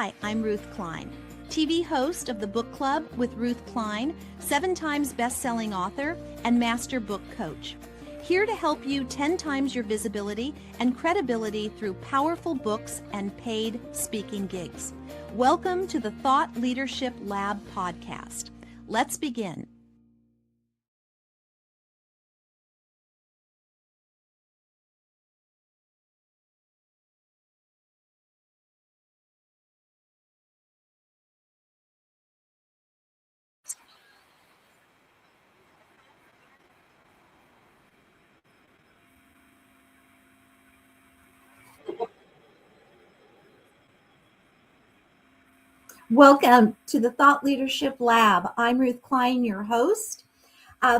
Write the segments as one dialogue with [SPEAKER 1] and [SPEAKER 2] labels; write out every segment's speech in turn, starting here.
[SPEAKER 1] Hi, I'm Ruth Klein, TV host of the Book Club with Ruth Klein, 7 times best-selling author and master book coach. Here to help you 10 times your visibility and credibility through powerful books and paid speaking gigs. Welcome to the Thought Leadership Lab podcast. Let's begin. Welcome to the Thought Leadership Lab. I'm Ruth Klein, your host.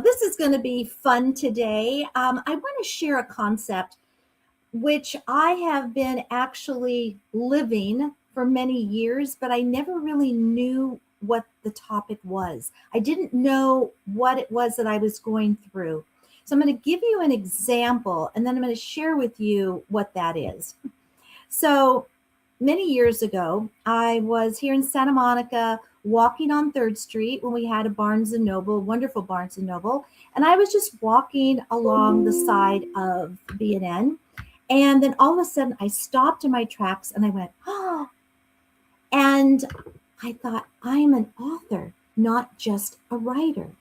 [SPEAKER 1] This is going to be fun today. I want to share a concept which I have been actually living for many years, but I never really knew what the topic was. I didn't know what it was that I was going through. So I'm going to give you an example, and then I'm going to share with you what that is. So many years ago, I was here in Santa Monica walking on 3rd Street when we had a Barnes & Noble, wonderful Barnes & Noble. And I was just walking along the side of B&N. And then all of a sudden I stopped in my tracks and I went, oh, and I thought, I'm an author, not just a writer.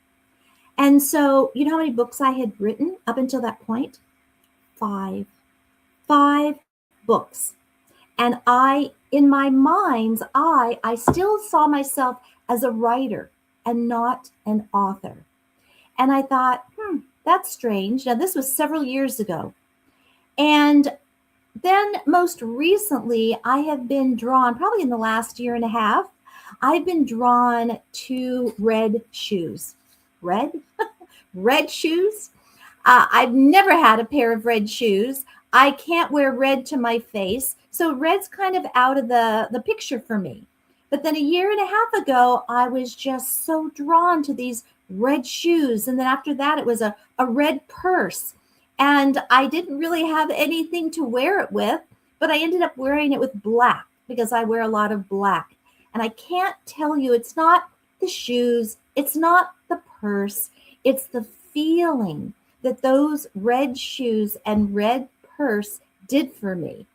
[SPEAKER 1] And so, you know how many books I had written up until that point? 5 books. And in my mind's eye, I still saw myself as a writer and not an author. And I thought, that's strange. Now, this was several years ago. And then most recently, I have been drawn, probably in the last year and a half, I've been drawn to red shoes. Red? Red shoes? I've never had a pair of red shoes. I can't wear red to my face. So red's kind of out of the picture for me. But then a year and a half ago, I was just so drawn to these red shoes. And then after that, it was a red purse. And I didn't really have anything to wear it with, but I ended up wearing it with black because I wear a lot of black. And I can't tell you, it's not the shoes, it's not the purse, it's the feeling that those red shoes and red purse did for me.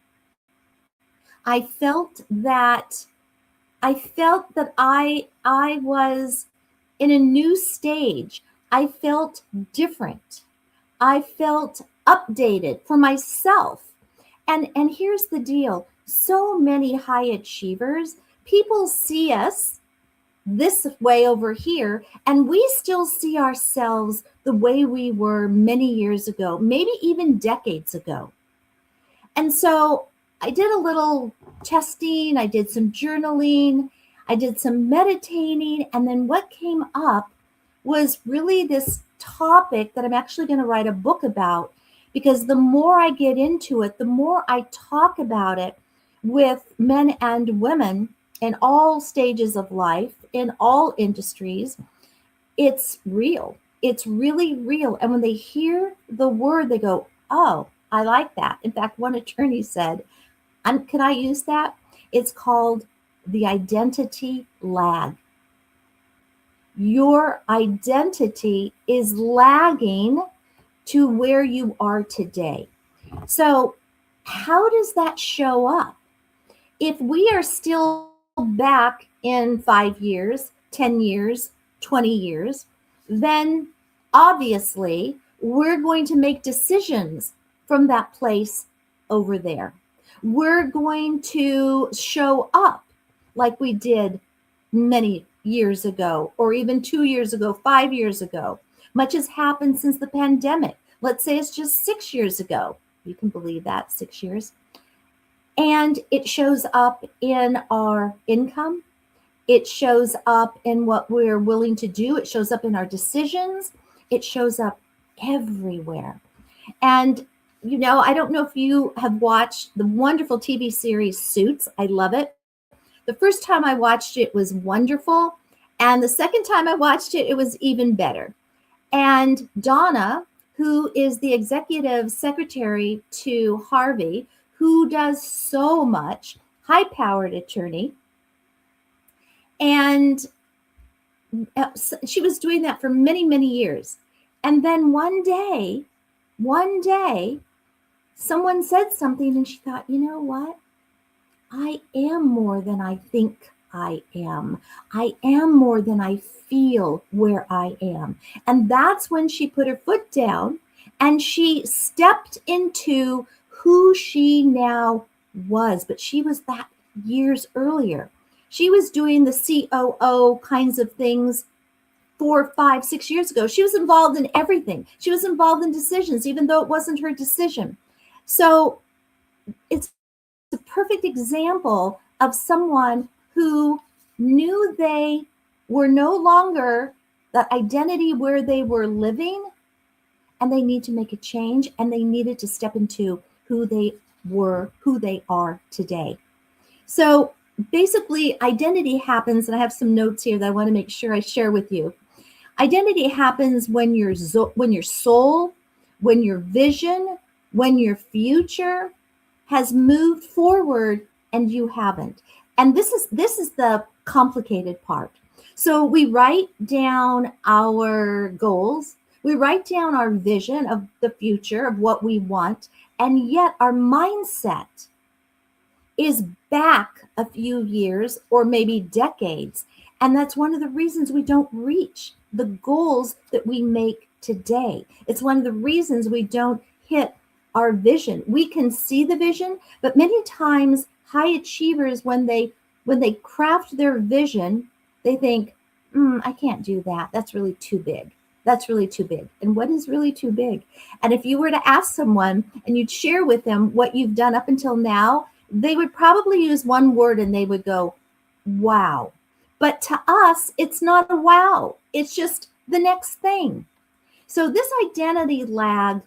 [SPEAKER 1] I felt that I was in a new stage. I felt different. I felt updated for myself. And here's the deal. So many high achievers, people see us this way over here, and we still see ourselves the way we were many years ago, maybe even decades ago. And so I did a little testing, I did some journaling, I did some meditating, and then what came up was really this topic that I'm actually going to write a book about, because the more I get into it, the more I talk about it with men and women in all stages of life, in all industries. It's real. It's really real. And when they hear the word, they go, oh, I like that. In fact, one attorney said, can I use that? It's called the identity lag. Your identity is lagging to where you are today. So how does that show up? If we are still back in 5 years, 10 years, 20 years, then obviously we're going to make decisions from that place over there. We're going to show up like we did many years ago, or even 2 years ago, 5 years ago. Much has happened since the pandemic. Let's say it's just 6 years ago. You can believe that, 6 years. And it shows up in our income. It shows up in what we're willing to do. It shows up in our decisions. It shows up everywhere. And, you know, I don't know if you have watched the wonderful TV series Suits. I love it. The first time I watched it was wonderful. And the second time I watched it, it was even better. And Donna, who is the executive secretary to Harvey, who does so much, high-powered attorney, And she was doing that for many, many years. And then one day, someone said something and she thought, you know what? I am more than I think I am. I am more than I feel where I am. And that's when she put her foot down and she stepped into who she now was. But she was that years earlier. She was doing the COO kinds of things 4, 5, 6 years ago. She was involved in everything. She was involved in decisions, even though it wasn't her decision. So it's a perfect example of someone who knew they were no longer that identity where they were living, and they need to make a change, and they needed to step into who they were, who they are today. So basically, identity happens, and I have some notes here that I want to make sure I share with you. Identity happens when your soul, when your vision, when your future has moved forward and you haven't. And this is the complicated part. So we write down our goals, we write down our vision of the future of what we want, and yet our mindset is back a few years or maybe decades. And that's one of the reasons we don't reach the goals that we make today. It's one of the reasons we don't hit our vision. We can see the vision, but many times high achievers, when they craft their vision, they think, I can't do that. That's really too big. That's really too big. And what is really too big? And if you were to ask someone and you'd share with them what you've done up until now, they would probably use one word and they would go, wow. But to us, it's not a wow. It's just the next thing. So this identity lag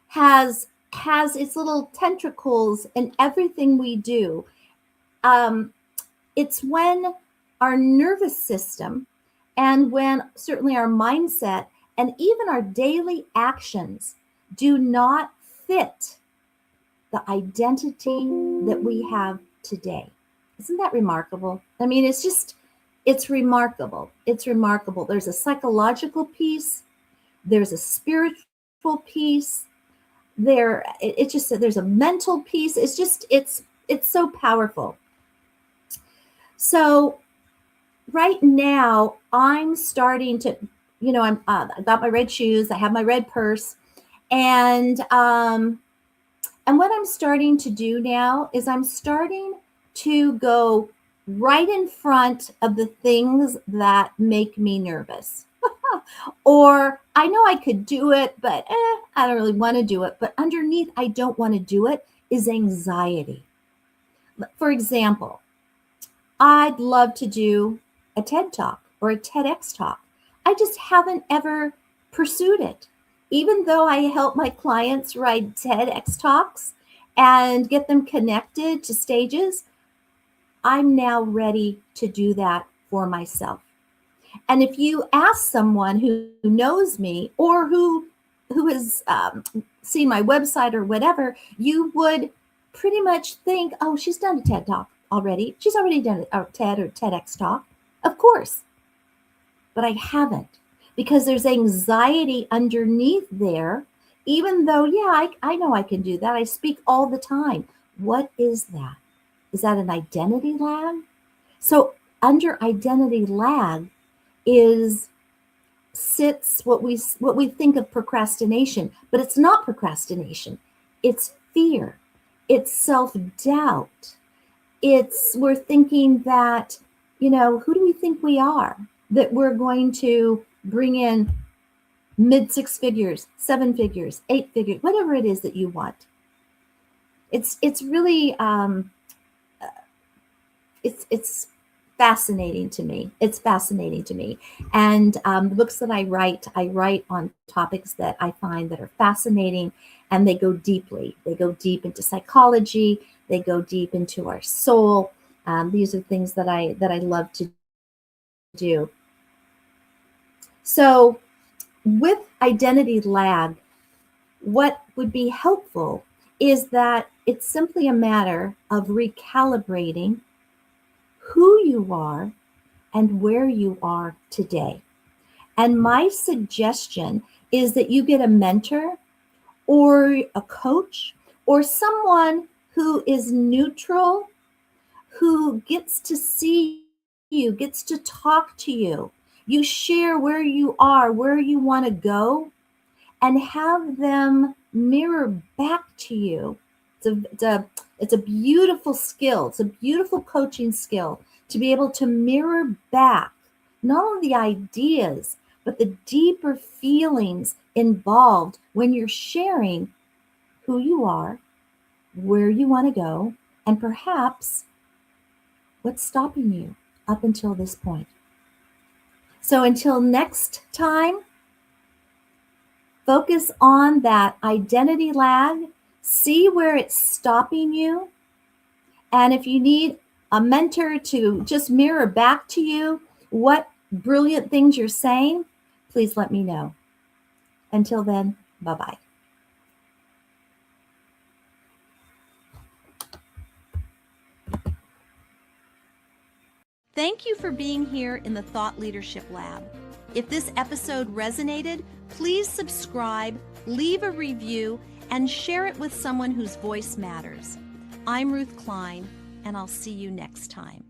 [SPEAKER 1] has its little tentacles in everything we do. It's when our nervous system and when certainly our mindset and even our daily actions do not fit the identity that we have today. Isn't that remarkable? I mean, it's remarkable. It's remarkable. There's a psychological piece, there's a spiritual piece, there's a mental piece. It's so powerful. So right now I'm starting to, I got my red shoes, I have my red purse, and what I'm starting to do now is I'm starting to go right in front of the things that make me nervous. Or I know I could do it, but I don't really want to do it. But underneath, I don't want to do it is anxiety. For example, I'd love to do a TED Talk or a TEDx talk. I just haven't ever pursued it. Even though I help my clients write TEDx talks and get them connected to stages, I'm now ready to do that for myself. And if you ask someone who knows me or who has seen my website or whatever, you would pretty much think, oh, she's done a TED Talk already. She's already done a TED or TEDx talk. Of course. But I haven't, because there's anxiety underneath there, even though, I know I can do that. I speak all the time. What is that? Is that an identity lag? So under identity lag sits what we think of procrastination, but it's not procrastination. It's fear. It's self-doubt. We're thinking that, who do we think we are? That we're going to bring in mid 6 figures, 7 figures, 8 figures, whatever it is that you want. It's really it's fascinating to me. It's fascinating to me. And the books that I write on topics that I find that are fascinating, and they go deeply. They go deep into psychology. They go deep into our soul. These are things that I love to do. So with identity lag, what would be helpful is that it's simply a matter of recalibrating who you are and where you are today. And my suggestion is that you get a mentor or a coach or someone who is neutral, who gets to see you, gets to talk to you. You share where you are, where you want to go, and have them mirror back to you. It's a beautiful skill. It's a beautiful coaching skill to be able to mirror back not only the ideas, but the deeper feelings involved when you're sharing who you are, where you want to go, and perhaps what's stopping you up until this point. So until next time, focus on that identity lag, see where it's stopping you. And if you need a mentor to just mirror back to you what brilliant things you're saying, please let me know. Until then, bye-bye.
[SPEAKER 2] Thank you for being here in the Thought Leadership Lab. If this episode resonated, please subscribe, leave a review, and share it with someone whose voice matters. I'm Ruth Klein, and I'll see you next time.